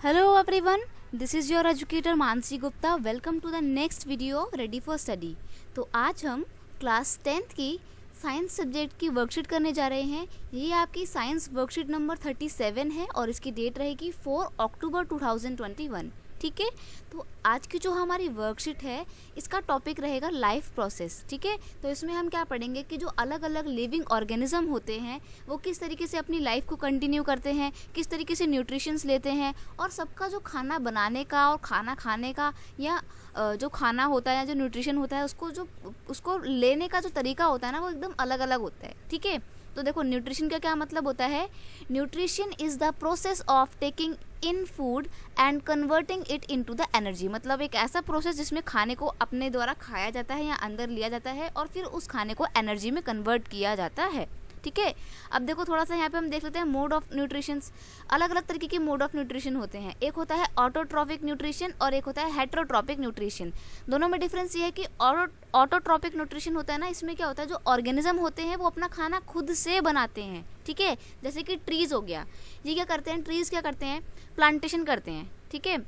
Hello everyone, this is your educator Mansi Gupta. Welcome to the next video ready for study. तो आज हम class 10th की science subject की worksheet करने जा रहे हैं. ये आपकी साइंस वर्कशीट नंबर 37 है और इसकी डेट रहेगी 4 अक्टूबर 2021. ठीक है, तो आज की जो हमारी वर्कशीट है इसका टॉपिक रहेगा लाइफ प्रोसेस. ठीक है, तो इसमें हम क्या पढ़ेंगे कि जो अलग अलग लिविंग ऑर्गेनिज्म होते हैं वो किस तरीके से अपनी लाइफ को कंटिन्यू करते हैं, किस तरीके से न्यूट्रिशंस लेते हैं, और सबका जो खाना बनाने का और खाना खाने का या जो खाना होता है या जो न्यूट्रिशन होता है उसको लेने का जो तरीका होता है ना वो एकदम अलग अलग होता है. ठीक है, तो देखो न्यूट्रिशन का क्या मतलब होता है. Nutrition is the process of taking in food and converting it into the energy. मतलब एक ऐसा प्रोसेस जिसमें खाने को अपने द्वारा खाया जाता है या अंदर लिया जाता है और फिर उस खाने को एनर्जी में कन्वर्ट किया जाता है. ठीक है, अब देखो थोड़ा सा यहाँ पे हम देख लेते हैं मोड ऑफ न्यूट्रिशंस. अलग अलग तरीके के मोड ऑफ न्यूट्रिशन होते हैं. एक होता है ऑटोट्रॉपिक न्यूट्रिशन और एक होता है हेटेरोट्रॉपिक न्यूट्रिशन. दोनों में डिफरेंस ये है कि ऑटोट्रॉपिक न्यूट्रिशन होता है ना, इसमें क्या होता है जो ऑर्गेनिज्म होते हैं वो अपना खाना खुद से बनाते हैं. ठीक है, जैसे कि ट्रीज़ हो गया, ये क्या करते हैं, ट्रीज़ क्या करते हैं, प्लांटेशन करते हैं. ठीक है,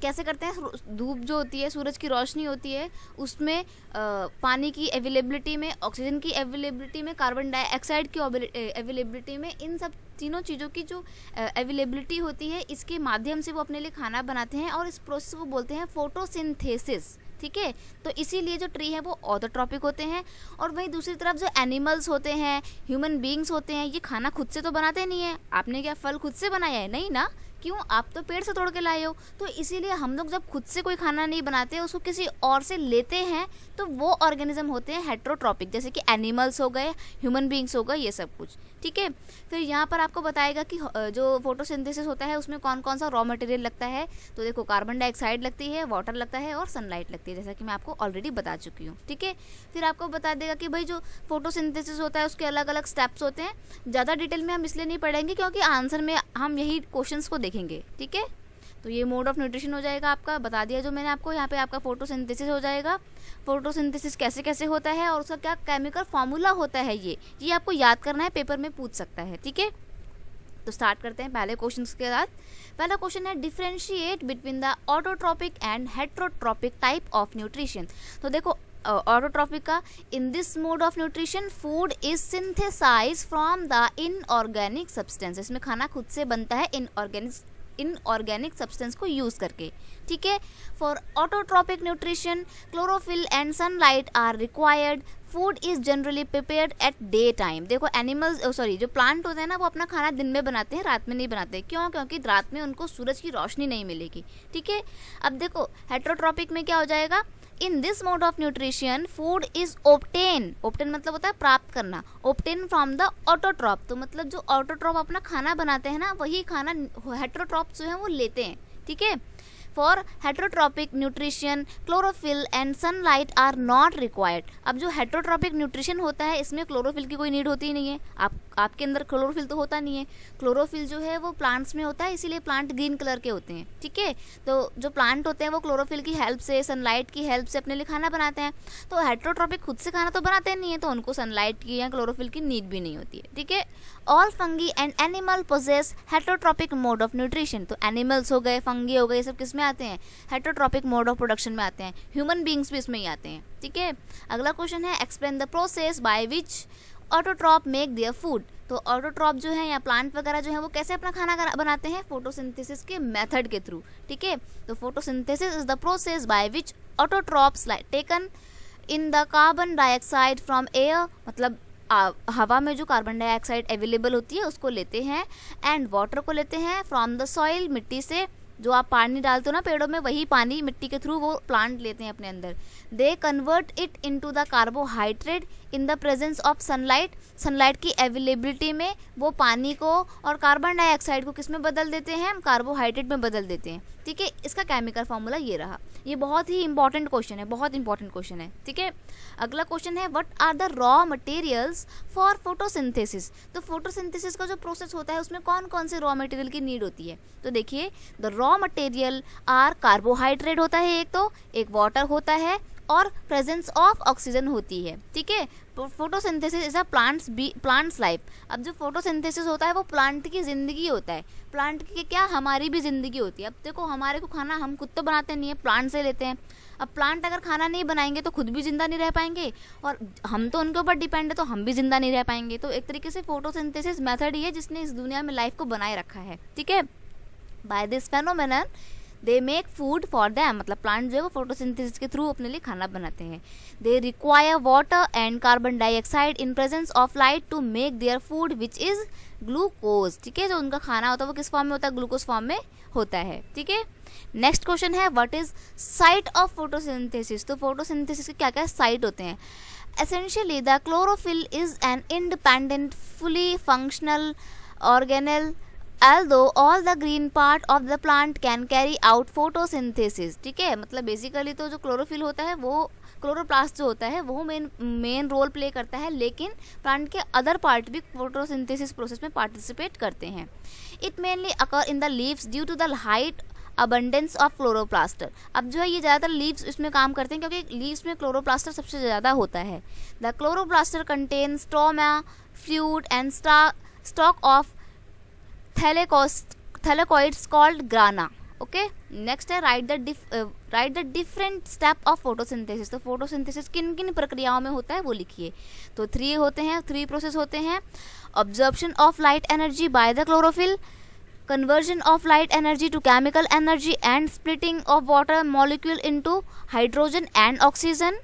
कैसे करते हैं, धूप जो होती है, सूरज की रोशनी होती है, उसमें पानी की अवेलेबिलिटी में, ऑक्सीजन की अवेलेबिलिटी में, कार्बन डाइऑक्साइड की अवेलेबिलिटी में, इन सब तीनों चीज़ों की जो अवेलेबिलिटी होती है इसके माध्यम से वो अपने लिए खाना बनाते हैं और इस प्रोसेस को बोलते हैं फोटोसिंथेसिस. ठीक है, तो इसीलिए जो ट्री है वो ऑटोट्रॉपिक होते हैं. और वहीं दूसरी तरफ जो एनिमल्स होते हैं, ह्यूमन बीइंग्स होते हैं, ये खाना खुद से तो बनाते नहीं है. आपने क्या फल खुद से बनाया है? नहीं ना. क्यों? आप तो पेड़ से तोड़ के लाए हो. तो इसीलिए हम लोग जब खुद से कोई खाना नहीं बनाते, उसको किसी और से लेते हैं, तो वो ऑर्गेनिज्म होते हैं हेटेरोट्रॉपिक, जैसे कि एनिमल्स हो गए, ह्यूमन बीइंग्स हो गए, ये सब कुछ. ठीक है, फिर यहाँ पर आपको बताएगा कि जो फोटोसिंथेसिस होता है उसमें कौन कौन सा रॉ मटेरियल लगता है. तो देखो कार्बन डाइऑक्साइड लगती है, वाटर लगता है और सनलाइट लगती है, जैसा कि मैं आपको ऑलरेडी बता चुकी हूँ. ठीक है, फिर आपको बता देगा कि भाई जो फोटोसिंथेसिस होता है उसके अलग अलग स्टेप्स होते हैं. ज़्यादा डिटेल में हम इसलिए नहीं पढ़ेंगे क्योंकि आंसर में हम यही क्वेश्चंस को देखेंगे. ठीक है, तो ये मोड ऑफ न्यूट्रिशन हो जाएगा आपका, बता दिया जो मैंने आपको. यहाँ पे आपका फोटोसिंथेसिस हो जाएगा. फोटोसिंथेसिस कैसे कैसे होता है और उसका क्या केमिकल फार्मूला होता है, ये आपको याद करना है, पेपर में पूछ सकता है. ठीक है, तो स्टार्ट करते हैं पहले क्वेश्चन के साथ. पहला क्वेश्चन है differentiate between the autotrophic and heterotrophic type of nutrition. तो देखो ऑटोट्रॉपिक का, in this mode of nutrition food is synthesize from the inorganic substance. इसमें खाना खुद से बनता है इनऑर्गेनिक सब्सटेंस को यूज करके. ठीक है, for autotrophic nutrition chlorophyll and sunlight are required. Food is generally prepared at day time. देखो जो प्लांट होते हैं ना वो अपना खाना दिन में बनाते हैं, रात में नहीं बनाते. क्यों? क्योंकि रात में उनको सूरज की रोशनी नहीं मिलेगी. ठीक है, अब देखो हेटेरोट्रॉपिक में क्या हो जाएगा, इन this mode of nutrition food is obtain मतलब होता है प्राप्त करना, ऑब्टेन फ्रॉम द ऑटोट्रॉप. तो मतलब जो ऑटोट्रॉप अपना खाना बनाते हैं ना वही खाना हेटेरोट्रॉप जो है वो लेते हैं. ठीक है, for heterotrophic nutrition chlorophyll and sunlight are not required. अब जो हेटेरोट्रॉपिक न्यूट्रिशन होता है इसमें क्लोरोफिल की कोई नीड होती ही नहीं है. आपके अंदर क्लोरोफिल तो होता नहीं है. क्लोरोफिल जो है वो प्लांट्स में होता है, इसीलिए प्लांट ग्रीन कलर के होते हैं. ठीक है, तो जो प्लांट होते हैं वो क्लोरोफिल की हेल्प से, सनलाइट की हेल्प से अपने लिए खाना बनाते हैं. तो हेटेरोट्रॉपिक खुद से खाना तो बनाते नहीं है, तो उनको सनलाइट की या क्लोरोफिल की नीड भी नहीं होती है. ठीक है, all fungi and animal possess heterotrophic mode of nutrition. तो एनिमल्स हो गए, फंगी हो गए, ये सब किस में आते हैं, हेटेरोट्रॉपिक मोड ऑफ प्रोडक्शन में आते हैं. ह्यूमन बीइंग्स भी इसमें ही आते हैं. ठीक है, अगला क्वेश्चन है explain the process by which autotroph make their food. तो ऑटोट्रॉप जो है या प्लांट वगैरह जो है वो कैसे अपना खाना बनाते हैं, फोटोसिंथेसिस के मेथड के थ्रू. ठीक है, तो photosynthesis is the process by which autotrophs taken in the carbon dioxide from air. मतलब हवा में जो कार्बन डाइऑक्साइड अवेलेबल होती है उसको लेते हैं, एंड वाटर को लेते हैं फ्रॉम द सॉइल, मिट्टी से. जो आप पानी डालते हो ना पेड़ों में, वही पानी मिट्टी के थ्रू वो प्लांट लेते हैं अपने अंदर. They convert it into the carbohydrate in the presence of sunlight. Sunlight की अवेलेबिलिटी में वो पानी को और कार्बन डाइऑक्साइड को किस में बदल देते हैं, कार्बोहाइड्रेट में बदल देते हैं. ठीक है, इसका केमिकल फार्मूला ये रहा. ये बहुत ही इंपॉर्टेंट क्वेश्चन है, बहुत इंपॉर्टेंट क्वेश्चन है. ठीक है, अगला क्वेश्चन है what are the raw materials for photosynthesis. तो फोटोसिंथेसिस का जो प्रोसेस होता है उसमें कौन कौन से रॉ मटेरियल की नीड होती है. तो देखिए the raw material are carbohydrate होता है एक, तो एक वाटर होता है और प्रेजेंस ऑफ ऑक्सीजन होती है, ठीक है। Photosynthesis is a plants life. अब जो फोटोसिंथेसिस होता है वो प्लांट की ज़िंदगी होता है। प्लांट की क्या, हमारी भी ज़िंदगी होती है। अब देखो, हमारे को खाना हम खुद तो बनाते नहीं है, प्लांट से लेते हैं। अब प्लांट अगर खाना नहीं बनाएंगे तो खुद भी ज़िंदा नहीं रह पाएंगे, और हम तो उनके ऊपर डिपेंड है तो हम भी ज़िंदा नहीं रह पाएंगे। तो एक तरीके से फोटोसिंथेसिस मेथड ही है जिसने इस दुनिया में लाइफ को बनाए रखा है, ठीक है। By this phenomenon they make food for them, मतलब प्लांट जो है वो फोटोसिंथेसिस के थ्रू अपने लिए खाना बनाते हैं। They require water and carbon dioxide in presence of light to make their food which is glucose, ठीक है। जो उनका खाना होता है वो किस फॉर्म में होता है, ग्लूकोज फॉर्म में होता है, ठीक है। नेक्स्ट क्वेश्चन है what is site of photosynthesis. तो फोटोसिंथेसिस के क्या क्या साइट होते हैं। Essentially the chlorophyll is an independent fully functional organelle although all the green part of the plant can carry out photosynthesis, ठीक है। मतलब बेसिकली तो जो क्लोरोफिल होता है वो क्लोरोप्लास्ट जो होता है वो मेन रोल प्ले करता है, लेकिन प्लांट के अदर पार्ट भी फोटोसिंथेसिस प्रोसेस में पार्टिसिपेट करते हैं। It mainly occur in the leaves due to the high abundance of chloroplast. अब जो है ये ज़्यादातर लीव्स इसमें काम करते हैं क्योंकि लीव्स में क्लोरोप्लास्ट सबसे ज़्यादा होता है। The chloroplast contain stoma fluid and stock of thylakoids called grana, okay. Next है right the different step of photosynthesis. तो फोटोसिंथेसिस किन किन प्रक्रियाओं में होता है वो लिखिए। तो 3 प्रोसेस होते हैं। Absorption of light energy by the chlorophyll, conversion of light energy to chemical energy and splitting of water molecule into hydrogen and oxygen,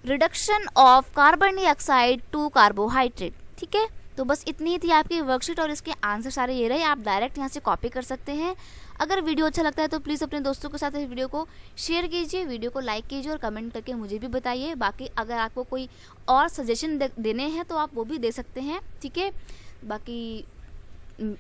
reduction of carbon dioxide to carbohydrate, ठीक है। तो बस इतनी ही थी आपकी वर्कशीट और इसके आंसर सारे ये रहे। आप डायरेक्ट यहाँ से कॉपी कर सकते हैं। अगर वीडियो अच्छा लगता है तो प्लीज़ अपने दोस्तों के साथ इस वीडियो को शेयर कीजिए, वीडियो को लाइक कीजिए और कमेंट करके मुझे भी बताइए। बाकी अगर आपको कोई और सजेशन देने हैं तो आप वो भी दे सकते हैं, ठीक है। बाकी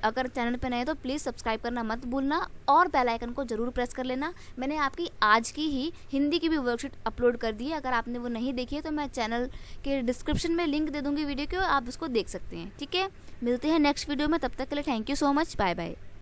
अगर चैनल पे नए हैं तो प्लीज़ सब्सक्राइब करना मत भूलना और बेल आइकन को ज़रूर प्रेस कर लेना। मैंने आपकी आज की ही हिंदी की भी वर्कशीट अपलोड कर दी है। अगर आपने वो नहीं देखी है तो मैं चैनल के डिस्क्रिप्शन में लिंक दे दूँगी वीडियो के, आप उसको देख सकते हैं, ठीक है। मिलते हैं नेक्स्ट वीडियो में, तब तक के लिए thank you so much, bye bye.